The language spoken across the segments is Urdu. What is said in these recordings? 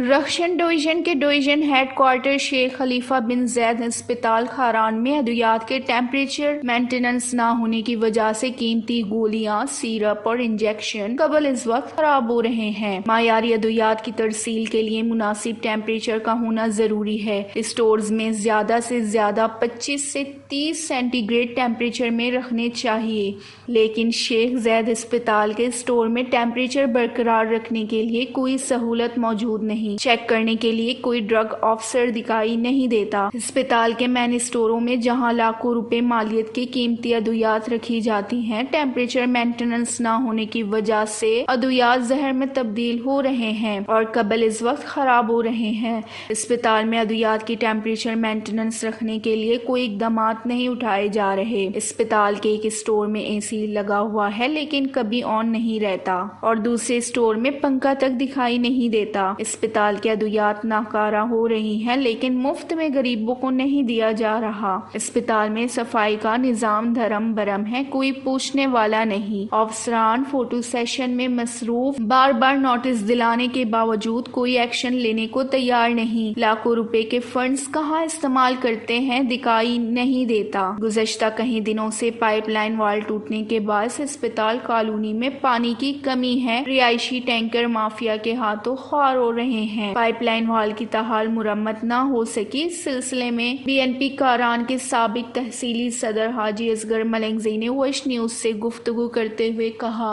رخشن ڈویژن کے ڈویژن ہیڈ کوارٹر شیخ خلیفہ بن زید اسپتال کھاران میں ادویات کے ٹیمپریچر مینٹیننس نہ ہونے کی وجہ سے قیمتی گولیاں، سیرپ اور انجیکشن قبل از وقت خراب ہو رہے ہیں۔ معیاری ادویات کی ترسیل کے لیے مناسب ٹیمپریچر کا ہونا ضروری ہے۔ اسٹورز میں زیادہ سے زیادہ 25 سے 30 سینٹی گریڈ ٹیمپریچر میں رکھنے چاہیے، لیکن شیخ زید اسپتال کے اسٹور میں ٹیمپریچر برقرار رکھنے کے لیے کوئی سہولت موجود نہیں۔ چیک کرنے کے لیے کوئی ڈرگ آفیسر دکھائی نہیں دیتا۔ اسپتال کے مین اسٹوروں میں جہاں لاکھوں روپے مالیت کی قیمتی ادویات رکھی جاتی ہیں، ٹیمپریچر مینٹیننس نہ ہونے کی وجہ سے ادویات زہر میں تبدیل ہو رہے ہیں اور قبل از وقت خراب ہو رہے ہیں۔ اسپتال میں ادویات کی ٹیمپریچر مینٹیننس رکھنے کے لیے کوئی اقدامات نہیں اٹھائے جا رہے۔ اسپتال کے ایک اسٹور میں اے سی لگا ہوا ہے لیکن کبھی آن نہیں رہتا اور دوسرے اسٹور میں پنکھا تک دکھائی نہیں دیتا۔ اسپتال کے ادویات ناکارہ ہو رہی ہیں لیکن مفت میں غریبوں کو نہیں دیا جا رہا۔ اسپتال میں صفائی کا نظام دھرم برم ہے، کوئی پوچھنے والا نہیں۔ افسران فوٹو سیشن میں مصروف، بار بار نوٹس دلانے کے باوجود کوئی ایکشن لینے کو تیار نہیں۔ لاکھوں روپے کے فنڈز کہاں استعمال کرتے ہیں دکھائی نہیں دیتا۔ گزشتہ کئی دنوں سے پائپ لائن وال ٹوٹنے کے باعث اسپتال کالونی میں پانی کی کمی ہے۔ رہائشی ٹینکر مافیا کے ہاتھوں خوار ہو رہے ہیں۔ پائپ لائن وال کی تاحال مرمت نہ ہو سکی۔ اس سلسلے میں بی این پی کاران کے سابق تحصیلی صدر حاجی اصغر ملنگزئی نے وش نیوز سے گفتگو کرتے ہوئے کہا: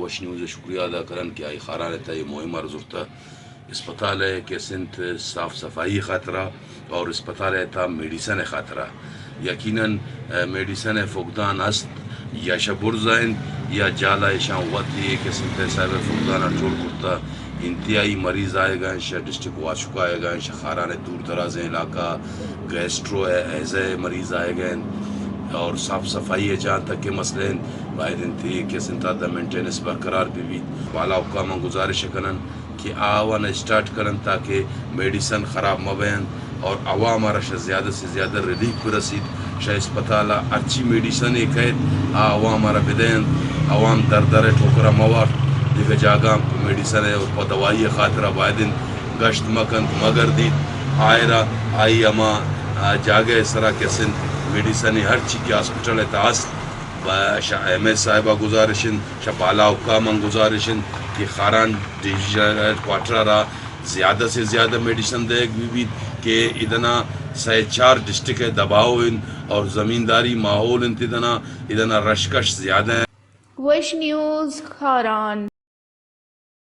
وش نیوز شکریہ ادا کرن کہ آئی خاران رہتا یہ مہم رزرتا اسپتال ہے کہ سنت صاف صفائی خاطرہ اور اسپتال ہے تا میڈیسن خاطرہ یقیناً میڈیسن فقدان است یا شبرزائن یا جالا شان وطی کہ سنت صاحب فقدان اٹھوڑ کرتا انتہائی مریض آئے گا شاہ ڈسٹرک واشکا آئے گا شاہ خاران دور دراز علاقہ گیسٹرو ہے ایسے مریض آئے گئے اور صاف صفائی ہے جہاں تک کہ مسئلے باید انتہی کہ سنتا مینٹیننس برقرار بھی والا حکام گزارش کرن کہ آوان اسٹارٹ کرن تاکہ میڈیسن خراب مبین اور عوام رشا زیادہ سے زیادہ ریلیف برسید شاہ اسپتال اچھی میڈیسن ایک ہے عوام را بدین عوام در ٹھوکرا موار دیکھ جاگا میڈیسن ہے اور دوائی خاطرہ بائدن گشت مکند مگر دید آئرہ آئی اما جاگہ اس طرح کے سن میڈیسن ہر چیز کی ہاسپٹل ہے تاست شاہ احمد صاحبہ گزارشن شاہ بالا حکام گزارشن کہ خاران ڈیویژن کوارٹر را زیادہ سے زیادہ میڈیسن دے بھی کہ ادنا 4 ڈسٹرک ہے دباؤ اور زمینداری ماحول ادنا رشکش زیادہ ہے۔ وش نیوز کھاران۔